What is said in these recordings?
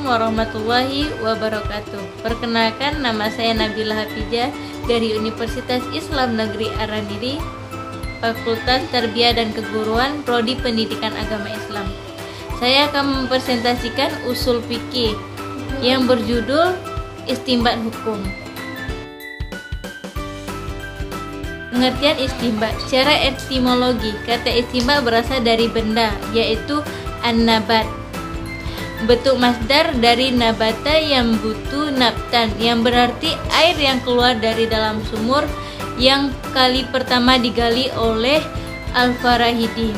warahmatullahi wabarakatuh. Perkenalkan, nama saya Nabila Hafijah dari Universitas Islam Negeri Araniri, Fakultas Tarbiyah dan Keguruan, Prodi Pendidikan Agama Islam. Saya akan mempresentasikan usul fikih yang berjudul Istinbat Hukum. Pengertian istinbat. Secara etimologi, kata istinbat berasal dari benda, yaitu an-nabat. Bentuk masdar dari nabata yang butuh nabtan, yang berarti air yang keluar dari dalam sumur yang kali pertama digali oleh Al-Farahidi.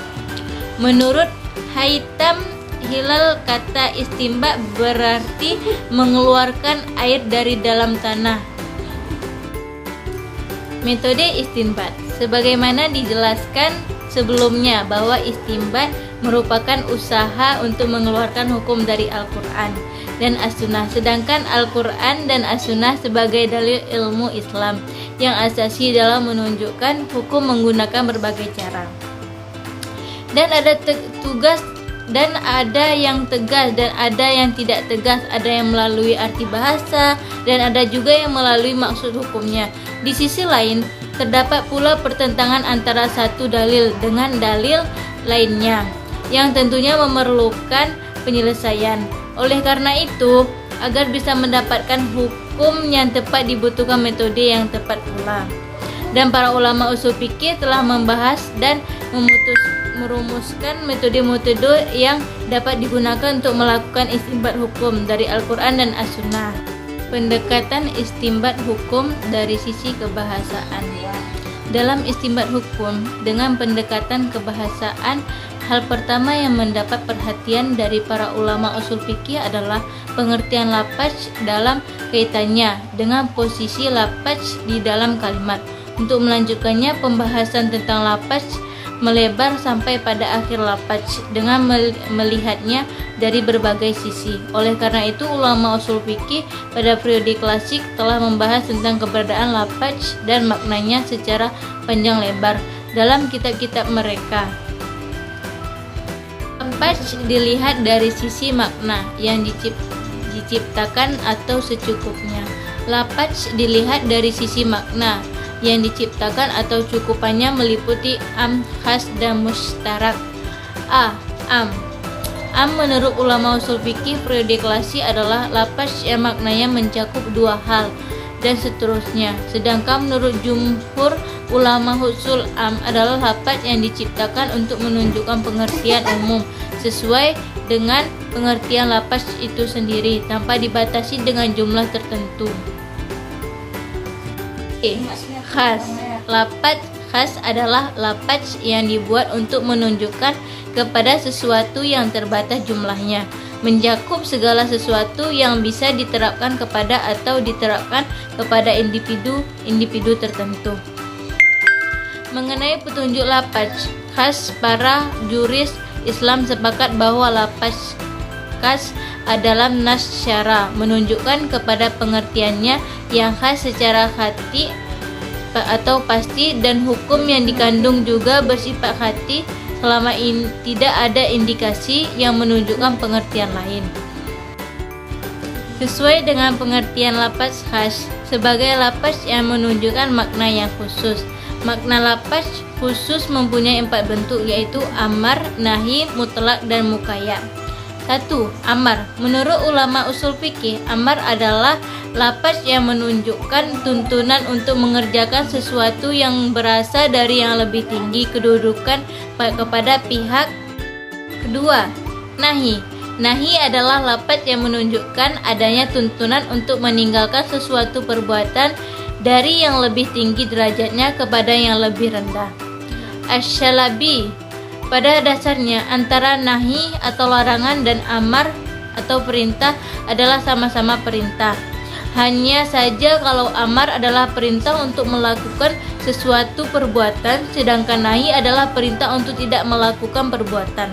Menurut Haytham Hilal, kata istinbat berarti mengeluarkan air dari dalam tanah. Metode istinbat. Sebagaimana dijelaskan sebelumnya bahwa istinbat merupakan usaha untuk mengeluarkan hukum dari Al-Quran dan As-Sunnah, sedangkan Al-Quran dan As-Sunnah sebagai dalil ilmu Islam yang asasi dalam menunjukkan hukum menggunakan berbagai cara. Dan ada tugas dan ada yang tegas dan ada yang tidak tegas, ada yang melalui arti bahasa dan ada juga yang melalui maksud hukumnya. Di sisi lain, terdapat pula pertentangan antara satu dalil dengan dalil lainnya yang tentunya memerlukan penyelesaian. Oleh karena itu, agar bisa mendapatkan hukum yang tepat dibutuhkan metode yang tepat pula. Dan para ulama usul fikih telah membahas dan merumuskan metode-metode yang dapat digunakan untuk melakukan istinbat hukum dari Al-Quran dan As-Sunnah. Pendekatan istinbat hukum dari sisi kebahasaan. Dalam istinbat hukum dengan pendekatan kebahasaan, hal pertama yang mendapat perhatian dari para ulama usul fikih adalah pengertian lafaz dalam kaitannya dengan posisi lafaz di dalam kalimat. Untuk melanjutkannya, pembahasan tentang lafaz melebar sampai pada akhir lafaz dengan melihatnya dari berbagai sisi. Oleh karena itu, ulama usul fikih pada periode klasik telah membahas tentang keberadaan lafaz dan maknanya secara panjang lebar dalam kitab-kitab mereka. Lafaz dilihat dari sisi makna yang diciptakan atau secukupnya. Lafaz dilihat dari sisi makna yang diciptakan atau cukupannya meliputi am, khas, dan mustarak. Am menurut ulama usul fikih periode klasik adalah lafaz yang maknanya mencakup dua hal dan seterusnya. Sedangkan menurut jumhur ulama usul am adalah lafaz yang diciptakan untuk menunjukkan pengertian umum sesuai dengan pengertian lafaz itu sendiri tanpa dibatasi dengan jumlah tertentu. Khas. Lafaz khas adalah lafaz yang dibuat untuk menunjukkan kepada sesuatu yang terbatas jumlahnya, mencakup segala sesuatu yang bisa diterapkan kepada atau diterapkan kepada individu tertentu. Mengenai petunjuk lafaz khas, para juris Islam sepakat bahwa lafaz khas adalah nas syara, menunjukkan kepada pengertiannya yang khas secara hati atau pasti, dan hukum yang dikandung juga bersifat hati selama tidak ada indikasi yang menunjukkan pengertian lain. Sesuai dengan pengertian lafaz khas sebagai lafaz yang menunjukkan makna yang khusus. Makna lafaz khusus mempunyai 4 bentuk, yaitu amar, nahi, mutlak, dan muqayyad. 1. Amar. Menurut ulama usul fikih, amar adalah lafaz yang menunjukkan tuntunan untuk mengerjakan sesuatu yang berasal dari yang lebih tinggi kedudukan kepada pihak kedua. Nahi. Nahi adalah lafaz yang menunjukkan adanya tuntunan untuk meninggalkan sesuatu perbuatan dari yang lebih tinggi derajatnya kepada yang lebih rendah. Asy-Syalabi. Pada dasarnya, antara nahi atau larangan dan amar atau perintah adalah sama-sama perintah. Hanya saja kalau amar adalah perintah untuk melakukan sesuatu perbuatan, sedangkan nahi adalah perintah untuk tidak melakukan perbuatan.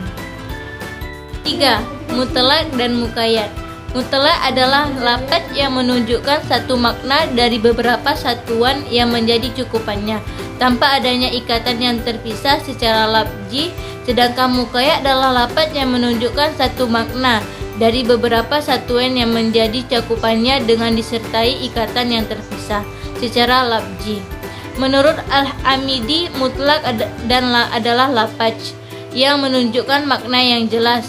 3. Mutlak dan muqayyad. Mutlak adalah lafaz yang menunjukkan satu makna dari beberapa satuan yang menjadi cukupannya, tanpa adanya ikatan yang terpisah secara lafzi, sedangkan muqayyad adalah lafaz yang menunjukkan satu makna dari beberapa satuan yang menjadi cakupannya dengan disertai ikatan yang terpisah secara lafzi. Menurut Al-Hamidi, mutlak adalah lafaz yang menunjukkan makna yang jelas,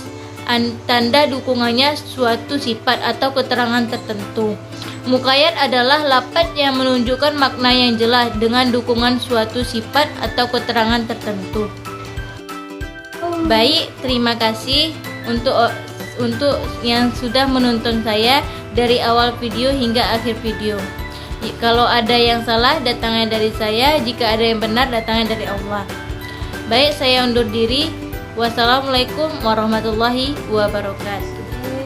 tanda dukungannya suatu sifat atau keterangan tertentu. Muqayyad adalah lafaz yang menunjukkan makna yang jelas dengan dukungan suatu sifat atau keterangan tertentu. Baik, terima kasih untuk yang sudah menonton saya dari awal video hingga akhir video. Kalau ada yang salah, datangnya dari saya. Jika ada yang benar, datangnya dari Allah. Baik, saya undur diri. Wassalamualaikum warahmatullahi wabarakatuh.